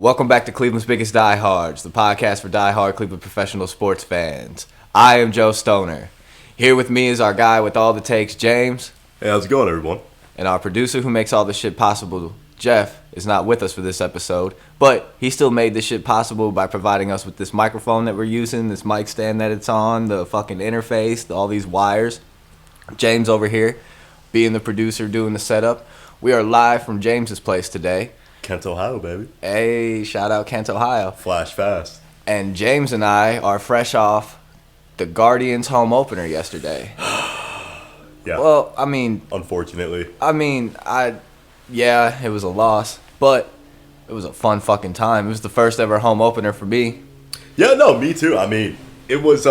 Welcome back to Cleveland's Biggest Diehards, the podcast for diehard Cleveland professional sports fans. I am Joe Stoner. Here with me is our guy with all the takes, James. Hey, how's it going, everyone? And our producer who makes all this shit possible, Jeff, is not with us for this episode, but he still made this shit possible by providing us with this microphone that we're using, this mic stand that it's on, the fucking interface, all these wires. James over here, being the producer, doing the setup. We are live from James's place today. Kent, Ohio, baby. Hey, shout out Kent, Ohio. Flash fast. And James and I are fresh off the Guardians home opener yesterday. Yeah. Well, I mean... Unfortunately. Yeah, it was a loss, but it was a fun fucking time. It was the first ever home opener for me. Yeah, no, me too. I mean, it was,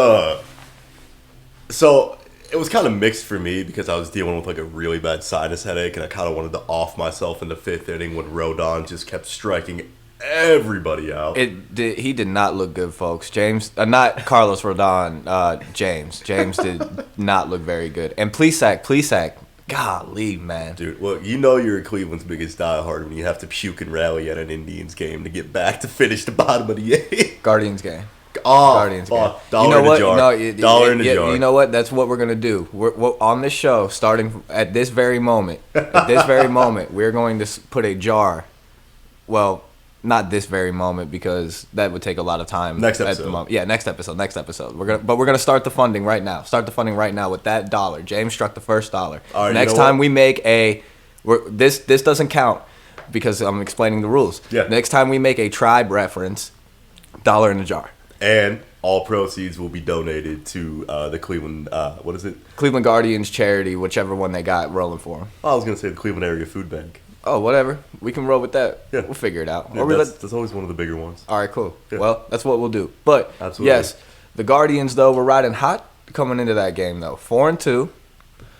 So, it was kind of mixed for me because I was dealing with, like, a really bad sinus headache, and I kind of wanted to off myself in the fifth inning when Rodon just kept striking everybody out. He did not look good, folks. James, not Carlos Rodon, James. James did not look very good. And Plesac, golly, man. Dude, well, you know you're Cleveland's biggest diehard when you have to puke and rally at an Indians game to get back to finish the bottom of the eighth. Guardians game. Oh, Guardians game. Dollar in a jar. Dollar in a jar. You know what? That's what we're going to do. We're on this show, starting at this very moment, we're going to put a jar. Well, not this very moment because that would take a lot of time. Next episode. At the moment. Yeah, next episode. We're gonna start the funding right now. Start the funding right now with that dollar. James struck the first dollar. All right, next time we make this doesn't count because I'm explaining the rules. Yeah. Next time we make a tribe reference, dollar in a jar. And all proceeds will be donated to the Cleveland, what is it? Cleveland Guardians charity, whichever one they got rolling for them. Oh, I was going to say the Cleveland Area Food Bank. Oh, whatever. We can roll with that. Yeah. We'll figure it out. Yeah, that's always one of the bigger ones. All right, cool. Yeah. Well, that's what we'll do. But, Absolutely. Yes, the Guardians, though, were riding hot coming into that game, though. 4-2.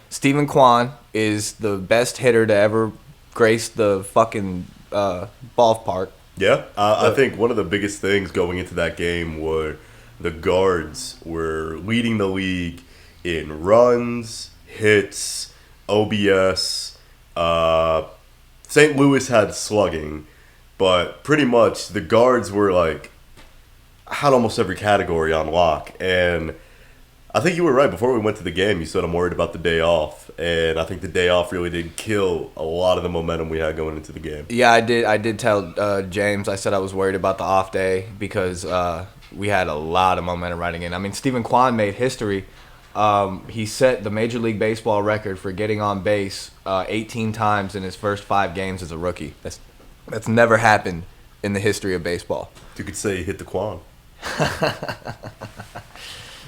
Stephen Kwan is the best hitter to ever grace the fucking ballpark. Yeah, I think one of the biggest things going into that game were the guards were leading the league in runs, hits, OBS. St. Louis had slugging, but pretty much the guards were had almost every category on lock. And I think you were right. Before we went to the game, you said I'm worried about the day off. And I think the day off really did kill a lot of the momentum we had going into the game. Yeah, I did tell James, I said I was worried about the off day because we had a lot of momentum riding in. I mean, Stephen Kwan made history. He set the Major League Baseball record for getting on base 18 times in his first 5 games as a rookie. That's never happened in the history of baseball. You could say he hit the Kwan.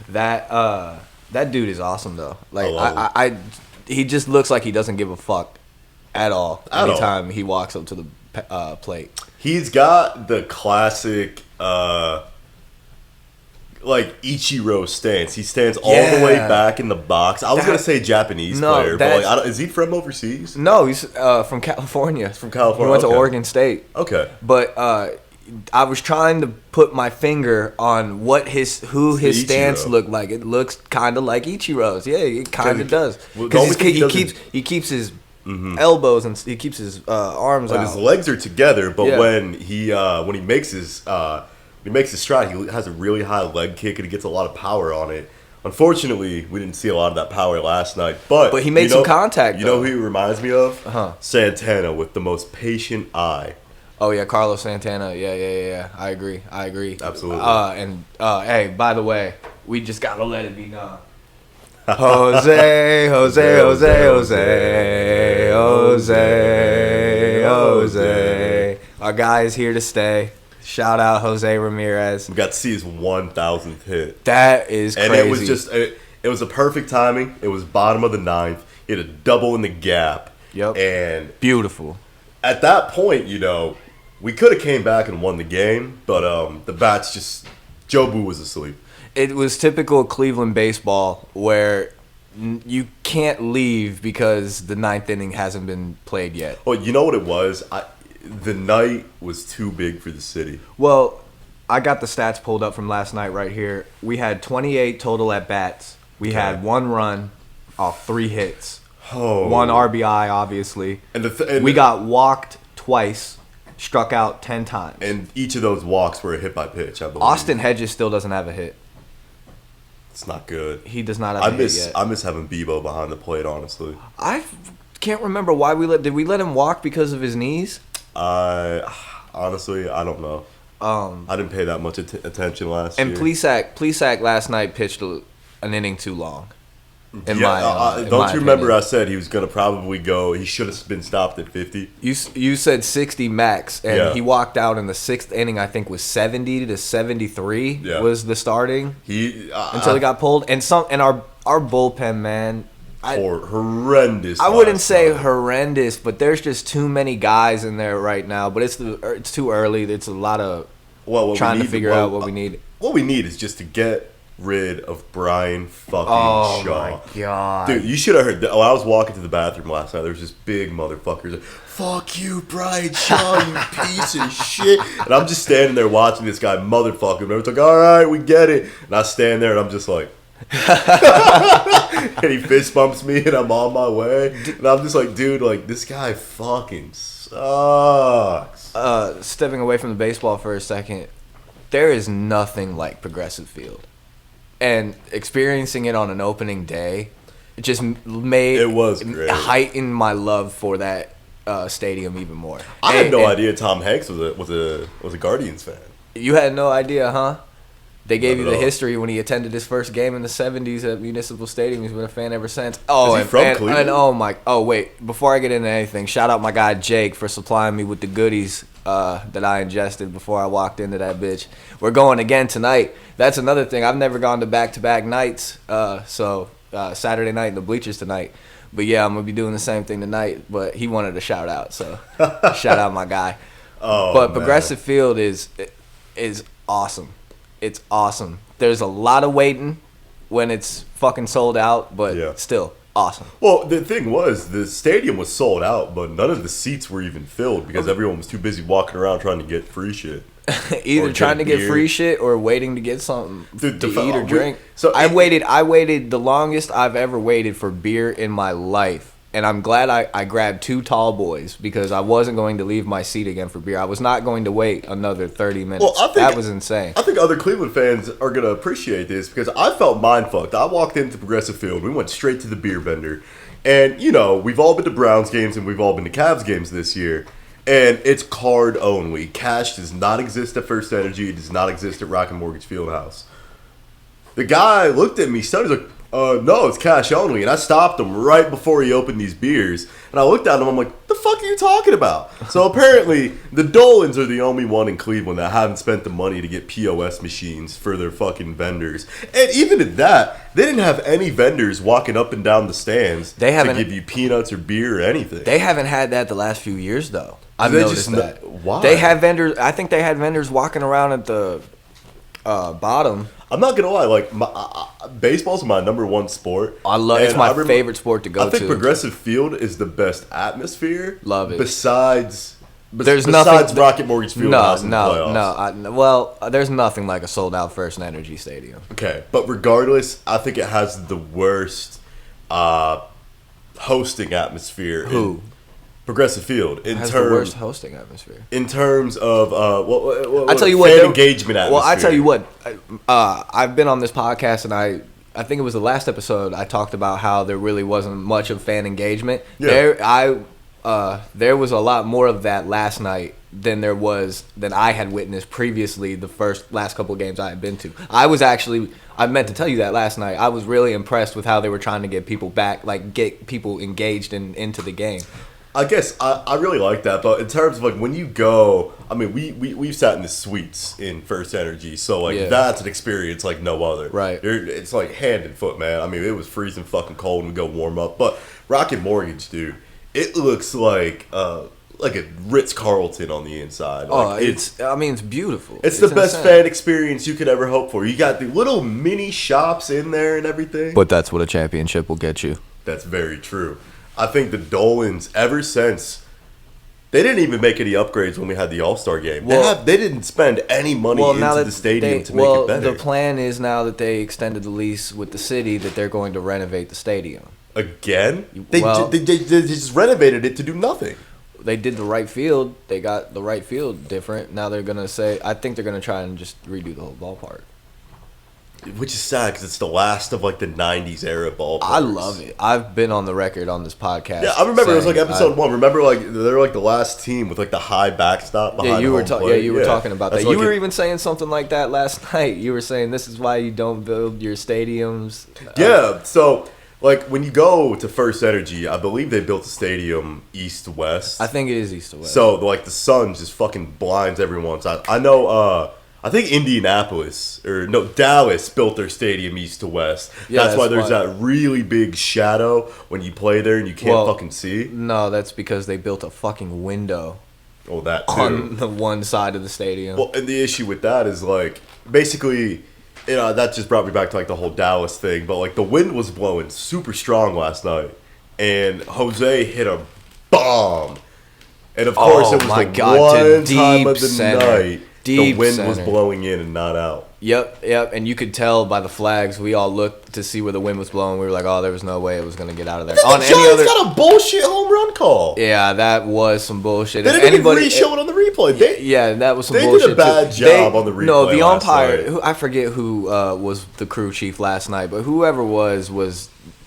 That dude is awesome though. He just looks like he doesn't give a fuck at all anytime he walks up to the plate. He's got the classic Ichiro stance. He stands all the way back in the box. I was gonna say Japanese player, but is he from overseas? No, he's from California. From California. He went to Oregon State. Okay, but I was trying to put my finger on his stance looked like. It looks kind of like Ichiro's. Yeah, it kind of does. Because he keeps his elbows and he keeps his arms out. His legs are together, but when he makes his stride, he has a really high leg kick and he gets a lot of power on it. Unfortunately, we didn't see a lot of that power last night, but he made some contact. You know who he reminds me of? Santana with the most patient eye. Oh yeah, Carlos Santana. Yeah. I agree. Absolutely. Hey, by the way, we just gotta let it be known. Jose. Our guy is here to stay. Shout out Jose Ramirez. We got to see his 1,000th hit. That is crazy. And it was just, it was a perfect timing. It was bottom of the 9th. He had a double in the gap. Yep. And beautiful. At that point, we could have came back and won the game, but the bats just, Jobu was asleep. It was typical Cleveland baseball where you can't leave because the 9th inning hasn't been played yet. Well, you know what it was? The night was too big for the city. Well, I got the stats pulled up from last night right here. We had 28 total at-bats. We had 1 run off 3 hits. 1 RBI, obviously. We got walked twice. struck out 10 times. And each of those walks were a hit by pitch, I believe. Austin Hedges still doesn't have a hit. It's not good. He does not have a hit yet. I miss having Bebo behind the plate, honestly. I can't remember why did we let him walk because of his knees? Honestly, I don't know. I didn't pay that much attention last year. And Plesac last night pitched an inning too long. Don't you remember I said he was going to probably go, he should have been stopped at 50? You said 60 max, and he walked out in the 6th inning, I think was 70 to 73 was the starting until he got pulled. And our bullpen, man. Horrendous. I wouldn't say horrendous, but there's just too many guys in there right now. But it's too early. It's a lot of trying to figure out what we need. What we need is just to get rid of Brian fucking Shaw. Oh my god, dude! You should have heard. I was walking to the bathroom last night. There was this big motherfucker. Like, fuck you, Brian Shaw, you piece of shit. And I'm just standing there watching this guy motherfucking. And everyone's like, all right, we get it. And I stand there and I'm just like. And he fist bumps me and I'm on my way. And I'm just like, dude, like, this guy fucking sucks. Stepping away from the baseball for a second, there is nothing like Progressive Field. And experiencing it on an opening day, it just heightened my love for that stadium even more. I had no idea Tom Hanks was a Guardians fan. You had no idea, huh? They gave you the history when he attended his first game in the 70s at Municipal Stadium. He's been a fan ever since. Oh, is he from Cleveland? Wait, before I get into anything, shout out my guy Jake for supplying me with the goodies that I ingested before I walked into that bitch. We're going again tonight. That's another thing. I've never gone to back-to-back nights, so Saturday night in the bleachers tonight. But yeah, I'm going to be doing the same thing tonight, but he wanted a shout out, so shout out my guy. But Progressive Field is awesome. It's awesome. There's a lot of waiting when it's fucking sold out, but still awesome. Well, the thing was, the stadium was sold out, but none of the seats were even filled because everyone was too busy walking around trying to get free shit. Either trying to get free shit or waiting to get something to eat or drink. So I waited the longest I've ever waited for beer in my life. And I'm glad I grabbed 2 tall boys because I wasn't going to leave my seat again for beer. I was not going to wait another 30 minutes. Well, that was insane. I think other Cleveland fans are going to appreciate this because I felt mind-fucked. I walked into Progressive Field. We went straight to the beer vendor. And, you know, we've all been to Browns games and we've all been to Cavs games this year. And it's card only. Cash does not exist at First Energy. It does not exist at Rocket Mortgage Fieldhouse. The guy looked at me, started like, no, it's cash only. And I stopped him right before he opened these beers. And I looked at him, I'm like, the fuck are you talking about? So apparently, the Dolans are the only one in Cleveland that haven't spent the money to get POS machines for their fucking vendors. And even at that, they didn't have any vendors walking up and down the stands to give you peanuts or beer or anything. They haven't had that the last few years, though. I've noticed that. Why? They have vendors. I think they had vendors walking around at the bottom. I'm not gonna lie, like baseball's my number one sport. It's my favorite sport to go to. I think Progressive Field is the best atmosphere. Love it. Besides Rocket Mortgage Fieldhouse in the playoffs. There's nothing like a sold out First Energy Stadium. Okay, but regardless, I think it has the worst hosting atmosphere. Who? Progressive Field the worst hosting atmosphere in terms of I tell you what, engagement atmosphere. Well, I tell you what, I've been on this podcast and I think it was the last episode I talked about how there really wasn't much of fan engagement. Yeah. There was a lot more of that last night than I had witnessed previously the last couple of games I had been to. I meant to tell you that last night. I was really impressed with how they were trying to get people back, like get people engaged into the game. I guess I really like that, but in terms of like when you go, I mean, we've sat in the suites in First Energy, so like that's an experience like no other. Right. It's like hand and foot, man. I mean, it was freezing fucking cold and we go warm up, but Rocket Mortgage, dude, it looks like a Ritz-Carlton on the inside. Like, it's beautiful. It's the best fan experience you could ever hope for. You got the little mini shops in there and everything. But that's what a championship will get you. That's very true. I think the Dolans, ever since, they didn't even make any upgrades when we had the All-Star game. They didn't spend any money into the stadium to make it better. The plan is now that they extended the lease with the city that they're going to renovate the stadium. Again? They just renovated it to do nothing. they did the right field. They got the right field different. Now they're gonna say. I think they're gonna try and just redo the whole ballpark. Which is sad because it's the last of like the '90s era ballparks. I love it. I've been on the record on this podcast. Yeah, I remember it was like episode 1. Remember, like they're like the last team with like the high backstop behind. Yeah, you were talking about that. You were like even saying something like that last night. You were saying this is why you don't build your stadiums. Yeah, so like when you go to First Energy, I believe they built a stadium east-west. I think it is east to west. So like the sun just fucking blinds everyone's eye. I know. I think Dallas built their stadium east to west. Yeah, that's why there's that really big shadow when you play there and you can't fucking see. No, that's because they built a fucking window. Oh, that too. On the one side of the stadium. Well, and the issue with that is like basically, that just brought me back to like the whole Dallas thing. But like the wind was blowing super strong last night, and Jose hit a bomb, and of course it was one time of the night. The wind was blowing in and not out. Yep, and you could tell by the flags. We all looked to see where the wind was blowing. We were like, "Oh, there was no way it was going to get out of there." On the Giants got a bullshit home run call. Yeah, that was some bullshit. They didn't even re-show it on the replay. That was some bullshit. They did a bad job on the replay. No, the umpire. I forget who was the crew chief last night, but whoever was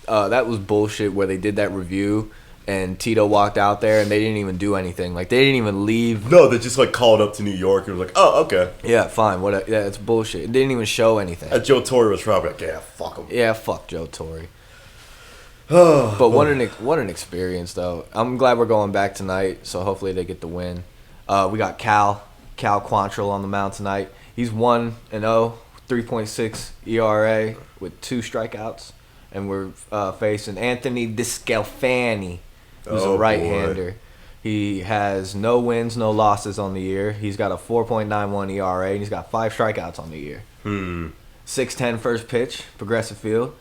that was bullshit. Where they did that review. And Tito walked out there, and they didn't even do anything. Like, they didn't even leave. No, they just, like, called up to New York and was like, oh, okay. Yeah, fine. Yeah, it's bullshit. It didn't even show anything. And Joe Torre was probably like, yeah, fuck him. Yeah, fuck Joe Torre. But what an experience, though. I'm glad we're going back tonight, so hopefully they get the win. We got Cal Quantrill on the mound tonight. He's 1-0, 3.6 ERA with 2 strikeouts. And we're facing Anthony DeScalfani, who's a right-hander. Boy. He has no wins, no losses on the year. He's got a 4.91 ERA, and he's got 5 strikeouts on the year. 6'10" first pitch, Progressive Field.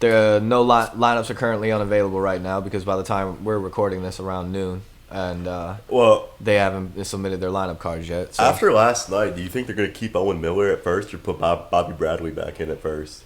No lineups are currently unavailable right now because by the time we're recording this around noon, and they haven't submitted their lineup cards yet. So. After last night, do you think they're going to keep Owen Miller at first or put Bobby Bradley back in at first?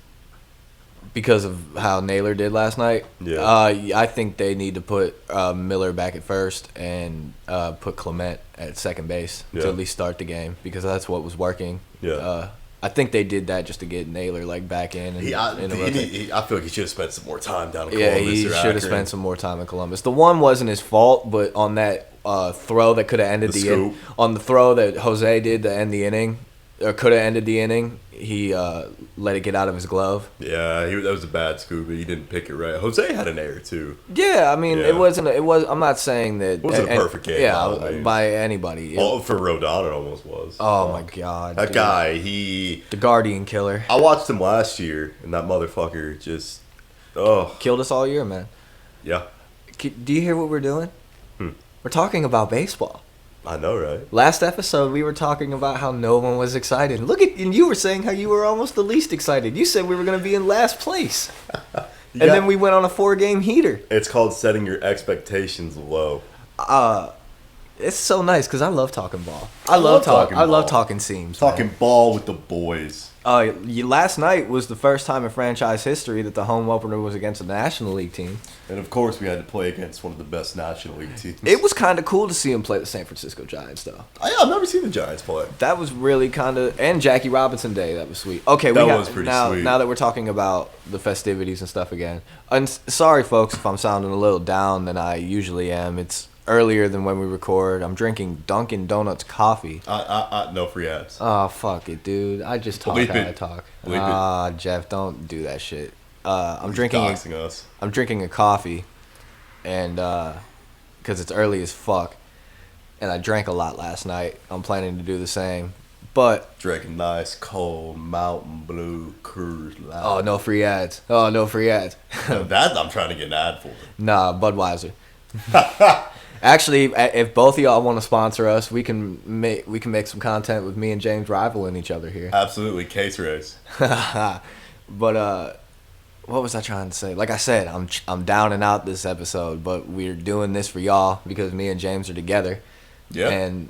Because of how Naylor did last night? Yeah. I think they need to put Miller back at first and put Clement at second base to at least start the game because that's what was working. Yeah. I think they did that just to get Naylor back in. And, I feel like he should have spent some more time down in Columbus. Yeah, he should have spent some more time in Columbus. The one wasn't his fault, but on that throw that could have ended the inning, on the throw that Jose did to end the inning, or could have ended the inning, he let it get out of his glove. Yeah, that was a bad scoop. He didn't pick it right. Jose had an error too. Yeah, I mean, it wasn't. I'm not saying that it wasn't a perfect game. Yeah, by anybody. For Rodon, it almost was. Oh my god, that guy, the Guardian killer. I watched him last year, and that motherfucker just killed us all year, man. Yeah. Do you hear what we're doing? We're talking about baseball. I know, right? Last episode, we were talking about how no one was excited. And you were saying how you were almost the least excited. You said we were going to be in last place. Then we went on a 4-game heater. It's called setting your expectations low. It's so nice because I love talking ball. I love talking seams. Talking ball with the boys. Last night was the first time in franchise history that the home opener was against a National League team. And of course, we had to play against one of the best National League teams. It was kind of cool to see him play the San Francisco Giants, though. I've never seen the Giants play. That was really kind of... And Jackie Robinson Day, that was sweet. Okay, that was pretty sweet. Now that we're talking about the festivities and stuff again. And sorry, folks, if I'm sounding a little down than I usually am. It's earlier than when we record. I'm drinking Dunkin' Donuts coffee. No free ads. Oh, fuck it, dude. I just talk how I talk. Jeff, don't do that shit. I'm drinking a coffee, and because it's early as fuck, and I drank a lot last night. I'm planning to do the same, but drinking nice cold Mountain Blue Coors Light. Oh, no free ads. That I'm trying to get an ad for. Nah, Budweiser. Actually, if both of y'all want to sponsor us, we can make some content with me and James rivaling each other here. Absolutely, case race. But what was I trying to say? Like I said, I'm down and out this episode, but we're doing this for y'all because me and James are together. Yeah. And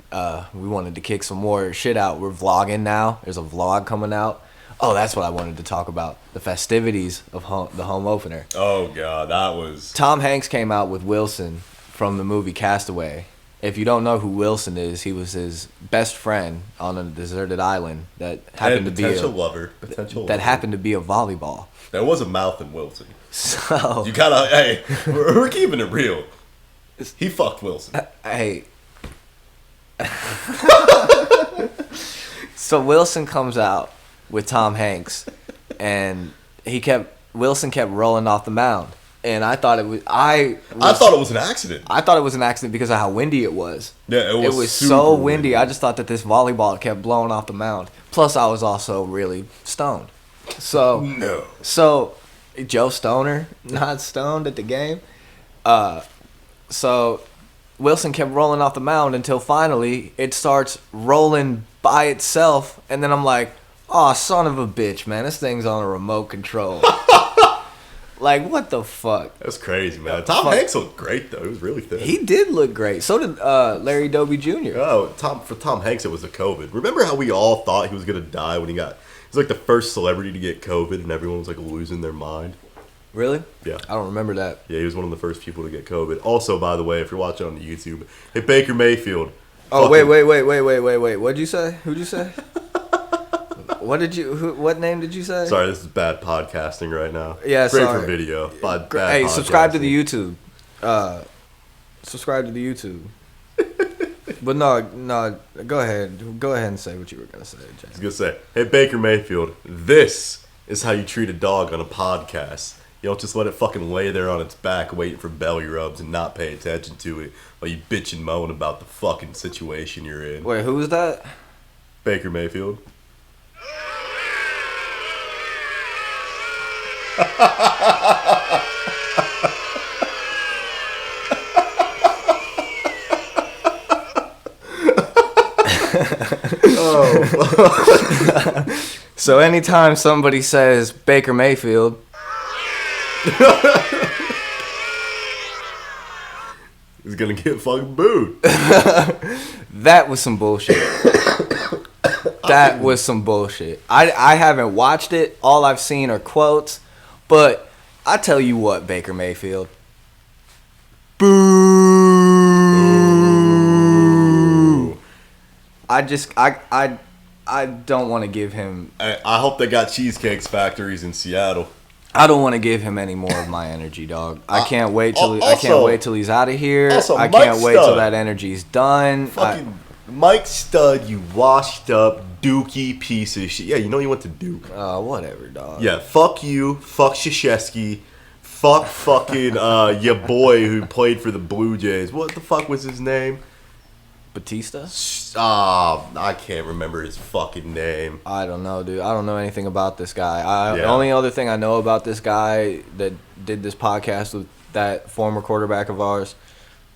we wanted to kick some more shit out. We're vlogging now. There's a vlog coming out. Oh, that's what I wanted to talk about. The festivities of the home opener. Oh, God, that was... Tom Hanks came out with Wilson from the movie Castaway, If you don't know who Wilson is, he was his best friend on a deserted island that happened to be happened to be a volleyball. There was a mouth in Wilson. So You gotta, hey, we're keeping it real. He fucked Wilson. Hey. So Wilson comes out with Tom Hanks, and Wilson kept rolling off the mound, and I thought it was I thought it was an accident. I thought it was an accident because of how windy it was. Yeah, it was so windy. I just thought that this volleyball kept blowing off the mound. Plus, I was also really stoned. So Joe Stoner, not stoned at the game. So Wilson kept rolling off the mound until finally it starts rolling by itself, and then I'm like, oh, son of a bitch, man, this thing's on a remote control. Like, what the fuck? That's crazy, man. Tom Hanks looked great, though. He was really thin. He did look great. So did Larry Doby Jr. Oh, for Tom Hanks, it was the COVID. Remember how we all thought he was going to die when he was like the first celebrity to get COVID, and everyone was like losing their mind? Really? Yeah. I don't remember that. Yeah, he was one of the first people to get COVID. Also, by the way, if you're watching on the YouTube, hey, Baker Mayfield. Oh, wait. What'd you say? Who'd you say? What name did you say? Sorry, this is bad podcasting right now. Yeah, Great sorry. for video. Bad Hey, podcasting. subscribe to the YouTube. Subscribe to the YouTube. But no, go ahead. Go ahead and say what you were going to say, James. I was going to say, hey, Baker Mayfield, this is how you treat a dog on a podcast. You don't just let it fucking lay there on its back waiting for belly rubs and not pay attention to it while you bitch and moan about the fucking situation you're in. Wait, who was that? Baker Mayfield. So anytime somebody says Baker Mayfield, he's gonna get fucking booed. that was some bullshit. That was some bullshit. I haven't watched it. All I've seen are quotes. But I tell you what, Baker Mayfield. Boo. I don't want to give him. I hope they got cheesecakes factories in Seattle. I don't want to give him any more of my energy, dog. I can't wait till he's out of here. I can't wait till that energy's done. Fucking Mike Stud, you washed up dookie piece of shit. Yeah, you know you went to Duke. Whatever, dog. Yeah, fuck you. Fuck Krzyzewski. Fuck fucking your boy who played for the Blue Jays. What the fuck was his name? Batista? I can't remember his fucking name. I don't know, dude. I don't know anything about this guy. The only other thing I know about this guy that did this podcast with that former quarterback of ours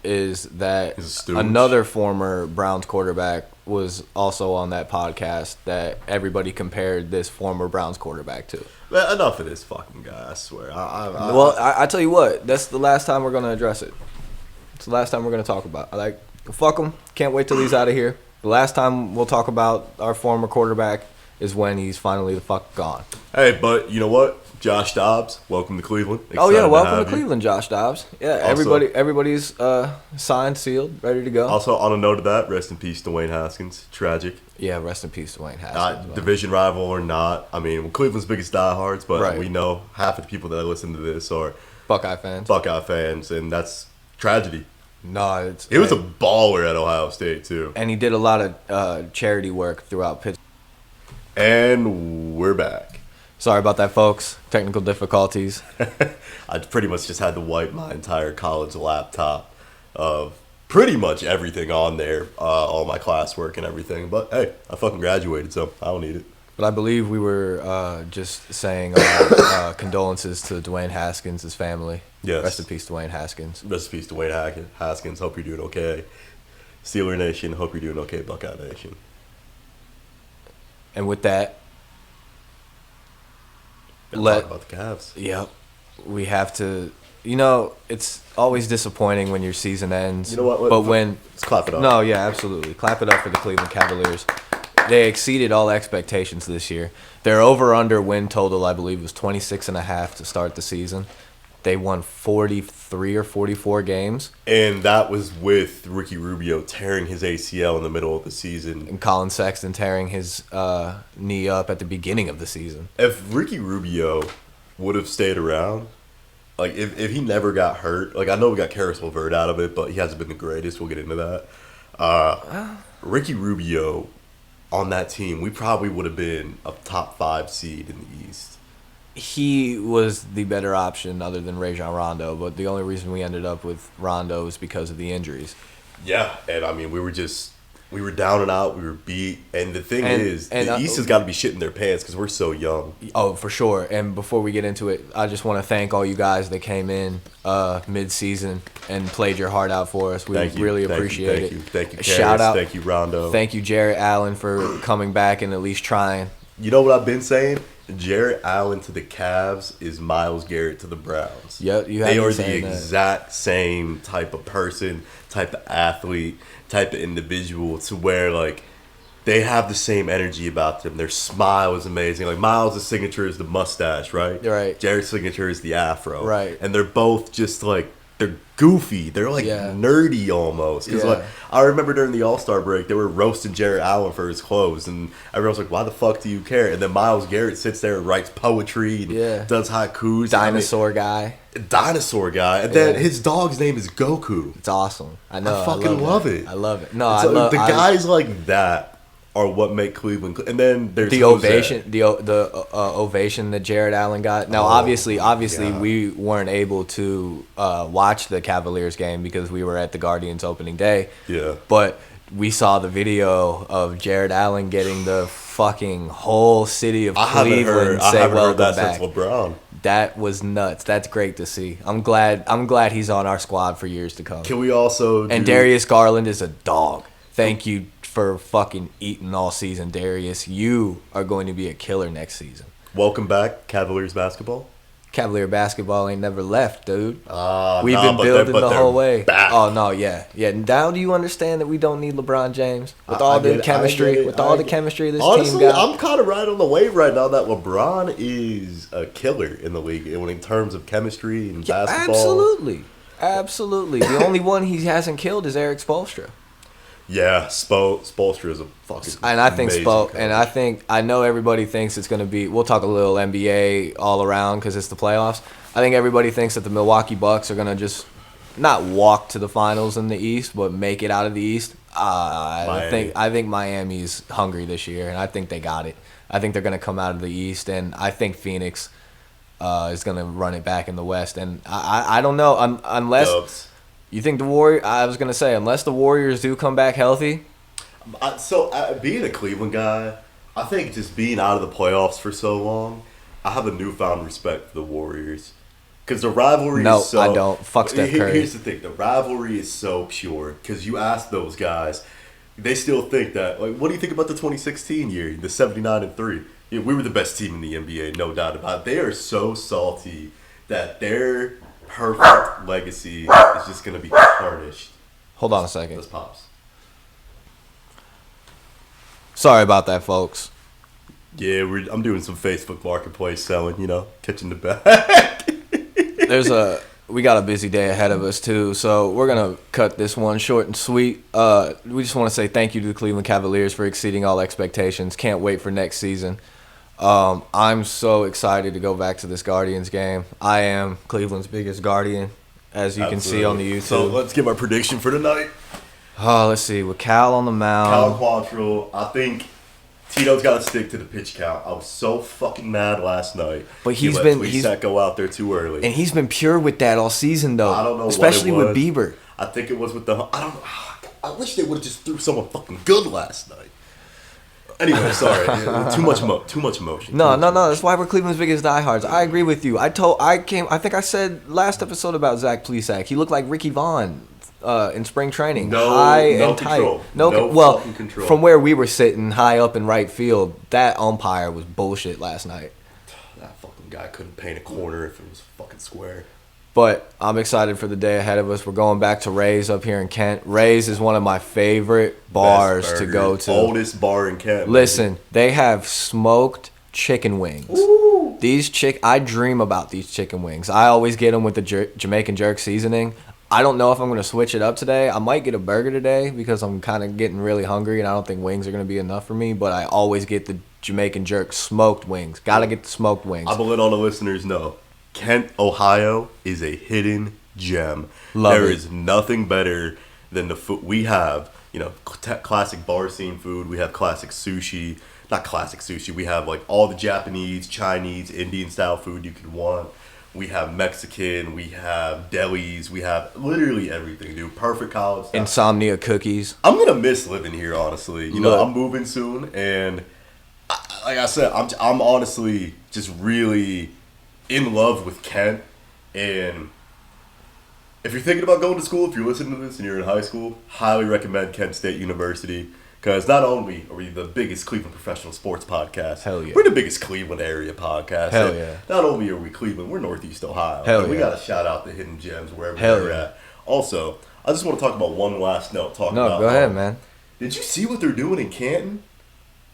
is that another former Browns quarterback was also on that podcast that everybody compared this former Browns quarterback to. Man, enough of this fucking guy, I swear. I tell you what, that's the last time we're going to address it. It's the last time we're going to talk about it. Fuck him. Can't wait till he's out of here. The last time we'll talk about our former quarterback is when he's finally the fuck gone. Hey, but you know what? Josh Dobbs, welcome to Cleveland. Welcome to Cleveland, Josh Dobbs. Yeah, everybody's signed, sealed, ready to go. Also, on a note of that, rest in peace, Dwayne Haskins. Tragic. Yeah, rest in peace, Dwayne Haskins. Division rival or not, I mean, Cleveland's biggest diehards, but right. We know half of the people that listen to this are Buckeye fans, and that's tragedy. No, he was a baller at Ohio State too, and he did a lot of charity work throughout Pittsburgh. And we're back. Sorry about that, folks. Technical difficulties. I pretty much just had to wipe my entire college laptop of pretty much everything on there, all my classwork and everything. But hey, I fucking graduated, so I don't need it. But I believe we were just saying condolences to Dwayne Haskins' family. Yes. Rest in peace, Dwayne Haskins. Rest in peace, Dwayne Haskins. Hope you're doing okay. Steeler Nation, hope you're doing okay, Buckeye Nation. And with that, talk about the Cavs. Yep. We have to. You know, it's always disappointing when your season ends. You know what? But when let's clap it up. No, yeah, absolutely. Clap it up for the Cleveland Cavaliers. They exceeded all expectations this year. Their over-under win total, I believe, was 26.5 to start the season. they won 43 or 44 games. And that was with Ricky Rubio tearing his ACL in the middle of the season. And Colin Sexton tearing his knee up at the beginning of the season. If Ricky Rubio would have stayed around, like if he never got hurt, like I know we got Karis LeVert out of it, but he hasn't been the greatest. We'll get into that. Ricky Rubio on that team, we probably would have been a top 5 seed in the East. He was the better option other than Rajon Rondo, but the only reason we ended up with Rondo is because of the injuries. Yeah, and I mean, we were down and out, we were beat, and the thing is, the East has got to be shitting their pants because we're so young. Oh, for sure. And before we get into it, I just want to thank all you guys that came in mid-season and played your heart out for us. We really appreciate it. Thank you, Karis. Shout out. Thank you, Rondo. Thank you, Jarrett Allen, for coming back and at least trying. You know what I've been saying? Jarrett Allen to the Cavs is Myles Garrett to the Browns. Yep, they are the exact same type of person, type of athlete, type of individual to where, like, they have the same energy about them. Their smile is amazing. Like, Myles' signature is the mustache, right? Right. Jarrett's signature is the afro. Right. And they're both just, like, they're goofy. They're, like, nerdy almost. Because, like, I remember during the All-Star break, they were roasting Jarrett Allen for his clothes. And everyone's like, why the fuck do you care? And then Myles Garrett sits there and writes poetry and does haikus. Dinosaur guy. And then his dog's name is Goku. It's awesome. I know. I fucking love it. I love it. No, I love the guys like that are what make Cleveland. And then there's the ovation, the ovation that Jarrett Allen got. Now, obviously, we weren't able to watch the Cavaliers game because we were at the Guardians opening day. Yeah. But we saw the video of Jarrett Allen getting the fucking whole city of Cleveland say welcome back. Since LeBron. That was nuts. That's great to see. I'm glad he's on our squad for years to come. Can we also And Darius Garland is a dog. Thank you for fucking eating all season, Darius. You are going to be a killer next season. Welcome back, Cavaliers basketball. Cavalier basketball ain't never left, dude. We've been building the whole way. Back. Oh no, yeah. Now do you understand that we don't need LeBron James with all the chemistry, this Honestly, team got? I'm kind of right on the wave right now that LeBron is a killer in the league in terms of chemistry and basketball. Absolutely. The only one he hasn't killed is Eric Spoelstra. Yeah, Spoelstra is a fucking I know everybody thinks it's going to be, we'll talk a little NBA all around because it's the playoffs. I think everybody thinks that the Milwaukee Bucks are going to just not walk to the finals in the East, but make it out of the East. I think Miami's hungry this year, and I think they got it. I think they're going to come out of the East, and I think Phoenix is going to run it back in the West. And I don't know, unless... Dubs. You think the Warriors... I was going to say, unless the Warriors do come back healthy... being a Cleveland guy, I think just being out of the playoffs for so long, I have a newfound respect for the Warriors. Because the rivalry is so... No, I don't. Fuck Steph Curry. Here's the thing. The rivalry is so pure. Because you ask those guys, they still think that... Like, what do you think about the 2016 year? The 79-3? Yeah, we were the best team in the NBA, no doubt about it. They are so salty that their perfect legacy is just going to be tarnished. Hold on a second. Those pops. Sorry about that, folks. Yeah, I'm doing some Facebook Marketplace selling, catching the bag. We got a busy day ahead of us, too, so we're going to cut this one short and sweet. We just want to say thank you to the Cleveland Cavaliers for exceeding all expectations. Can't wait for next season. I'm so excited to go back to this Guardians game. I am Cleveland's biggest Guardian, as you can see on the YouTube. So let's give our prediction for tonight. Let's see. With Cal on the mound. Cal Quantrill, I think Tito's got to stick to the pitch count. I was so fucking mad last night. But he's go out there too early. And he's been pure with that all season, though. I don't know especially what it with Bieber. I think it was with the... I don't know. I wish they would have just threw someone fucking good last night. Anyway, sorry. Too much emotion. No. That's why we're Cleveland's biggest diehards. I agree with you. I think I said last episode about Zach Plesac. He looked like Ricky Vaughn in spring training. High and tight. No control. From where we were sitting high up in right field, that umpire was bullshit last night. That fucking guy couldn't paint a corner if it was fucking square. But I'm excited for the day ahead of us. We're going back to Ray's up here in Kent. Ray's is one of my favorite bars to go to. Oldest bar in Kent. Listen, they have smoked chicken wings. Ooh. I dream about these chicken wings. I always get them with the Jamaican jerk seasoning. I don't know if I'm going to switch it up today. I might get a burger today because I'm kind of getting really hungry and I don't think wings are going to be enough for me, but I always get the Jamaican jerk smoked wings. Got to get the smoked wings. I'm going to let all the listeners know. Kent, Ohio is a hidden gem. Love There it. is nothing better than the food we have. You know, classic bar scene food. We have classic sushi. Not classic sushi. We have like all the Japanese, Chinese, Indian style food you could want. We have Mexican. We have delis. We have literally everything, dude. Perfect college stuff. Insomnia cookies. I'm gonna miss living here, honestly. You know, Look. I'm moving soon, and like I said, I'm honestly just really in love with Kent. And if you're thinking about going to school, if you're listening to this and you're in high school, highly recommend Kent State University. Because not only are we the biggest Cleveland professional sports podcast, Hell yeah. we're the biggest Cleveland area podcast. Hell And yeah. not only are we Cleveland, we're Northeast Ohio. Hell And we yeah. got to shout out the hidden gems wherever Hell they're yeah. at. Also, I just want to talk about one last note. No, go ahead, man. Did you see what they're doing in Canton?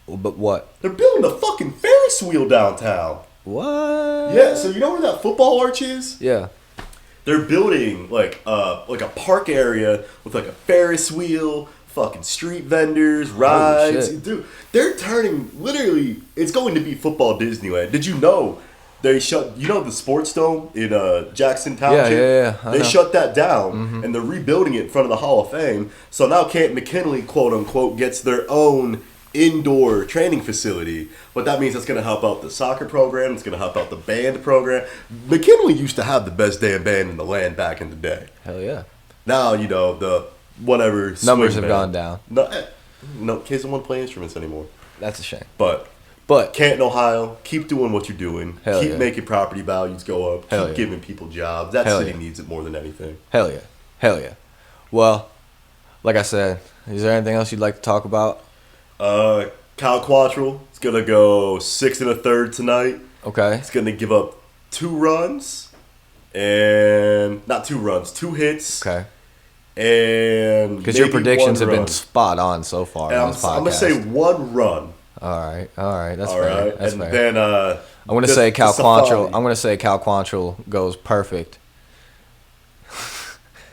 But what? They're building a fucking Ferris wheel downtown. What? Yeah, so you know where that football arch is? Yeah. They're building like a park area with like a Ferris wheel, fucking street vendors, rides. shit. Dude, they're turning literally. It's going to be football Disneyland. Did you know they shut? You know the Sports Dome in Jackson Township. Yeah. I They know. shut that down and they're rebuilding it in front of the Hall of Fame. So now Canton McKinley, quote unquote, gets their own indoor training facility. But that means it's going to help out the soccer program. It's going to help out the band program. McKinley used to have the best damn band in the land back in the day. Hell yeah. Now, you know, the whatever Numbers swing have gone band. down. No, kids don't want to play instruments anymore. That's a shame. But But Canton, Ohio, keep doing what you're doing. Hell keep yeah. making property values go up. Hell keep yeah. giving people jobs. That Hell city yeah. needs it more than anything. hell yeah. Well, like I said, is there anything else you'd like to talk about? Cal Quantrill is going to go 6 1/3 tonight. Okay. He's going to give up 2 runs. And not 2 runs, 2 hits. Okay. And Because your maybe predictions have 1 been run. spot on so far And on I'm this podcast. going to say 1 run. All right. That's All fair. right. That's And fair. then I'm gonna the- say the Cal Safari. Quantrill. I'm gonna say Cal Quantrill goes perfect.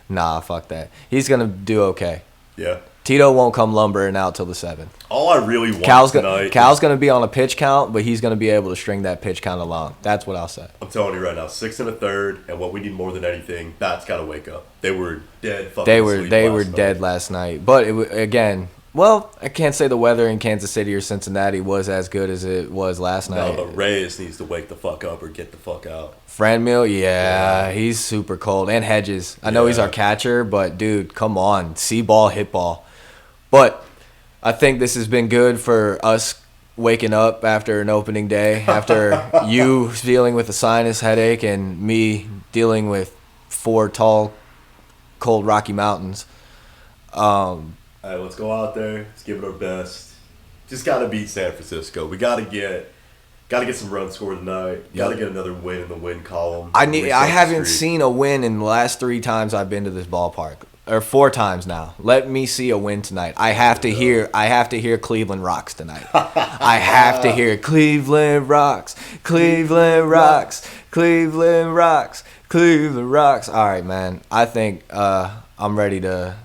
Nah, fuck that. He's gonna do okay. Yeah. Tito won't come lumbering out till the 7th. All I really want Cal's tonight. gonna be on a pitch count, but he's gonna be able to string that pitch count along. That's what I'll say. I'm telling you right now, 6 1/3, and what we need more than anything, bats got to wake up. They were dead. Fucking They were asleep they last were night. dead last night, but again. Well, I can't say the weather in Kansas City or Cincinnati was as good as it was last No, night. but Reyes needs to wake the fuck up or get the fuck out. Franmil, yeah, he's super cold. And Hedges. I know he's Yeah. our catcher, but dude, come on. See ball, hit ball. But I think this has been good for us waking up after an opening day, after you dealing with a sinus headache and me dealing with 4 tall, cold Rocky Mountains. All right, let's go out there. Let's give it our best. Just got to beat San Francisco. We got to get some runs scored tonight. Got to get another win in the win column. I Reset the haven't streak. seen a win in the last 3 times I've been to this ballpark. Or 4 times now. Let me see a win tonight. I have to hear Cleveland rocks tonight. I have to hear Cleveland rocks, Cleveland rocks, Cleveland rocks, Cleveland rocks. All right, man. I think I'm ready to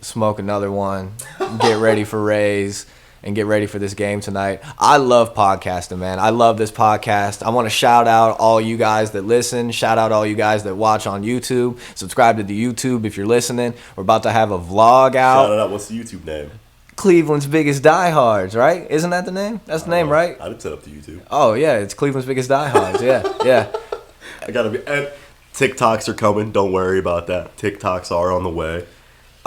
smoke another one, get ready for Rays, and get ready for this game tonight. I love podcasting, man. I love this podcast. I want to shout out all you guys that listen. Shout out all you guys that watch on YouTube. Subscribe to the YouTube if you're listening. We're about to have a vlog out. Shout it out. What's the YouTube name? Cleveland's biggest diehards, right? Isn't that the name? That's the name, right? I didn't set up the YouTube. Oh, yeah. It's Cleveland's biggest diehards. Yeah. I got to be. And TikToks are coming. Don't worry about that. TikToks are on the way.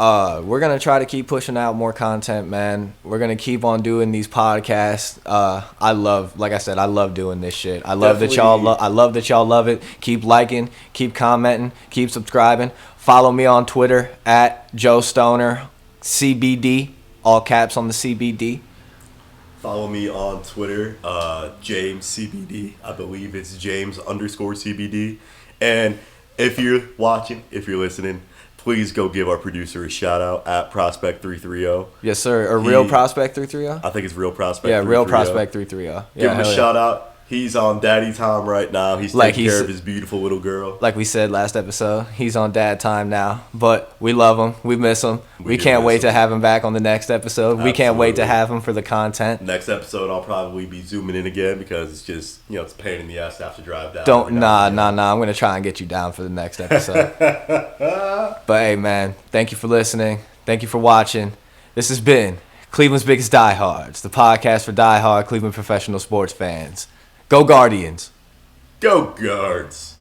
We're going to try to keep pushing out more content, man. We're going to keep on doing these podcasts. Like I said, I love doing this shit. I love that y'all love it. Keep liking, keep commenting, keep subscribing. Follow me on Twitter at Joe Stoner CBD, all caps on the CBD. Follow me on Twitter, James CBD. I believe it's James _CBD. And if you're watching, if you're listening, please go give our producer a shout out at Prospect330. Yes, sir. Or Real Prospect 330? I think it's Real Prospect. Yeah, Real Prospect 330. Give him a shout out. He's on daddy time right now. He's taking care of his beautiful little girl. Like we said last episode, he's on dad time now. But we love him. We miss him. We can't wait to have him back on the next episode. Absolutely. We can't wait to have him for the content. Next episode, I'll probably be zooming in again because it's just, it's a pain in the ass to have to drive down. Nah. I'm going to try and get you down for the next episode. But hey, man, thank you for listening. Thank you for watching. This has been Cleveland's Biggest Diehards, the podcast for diehard Cleveland professional sports fans. Go Guardians. Go Guards.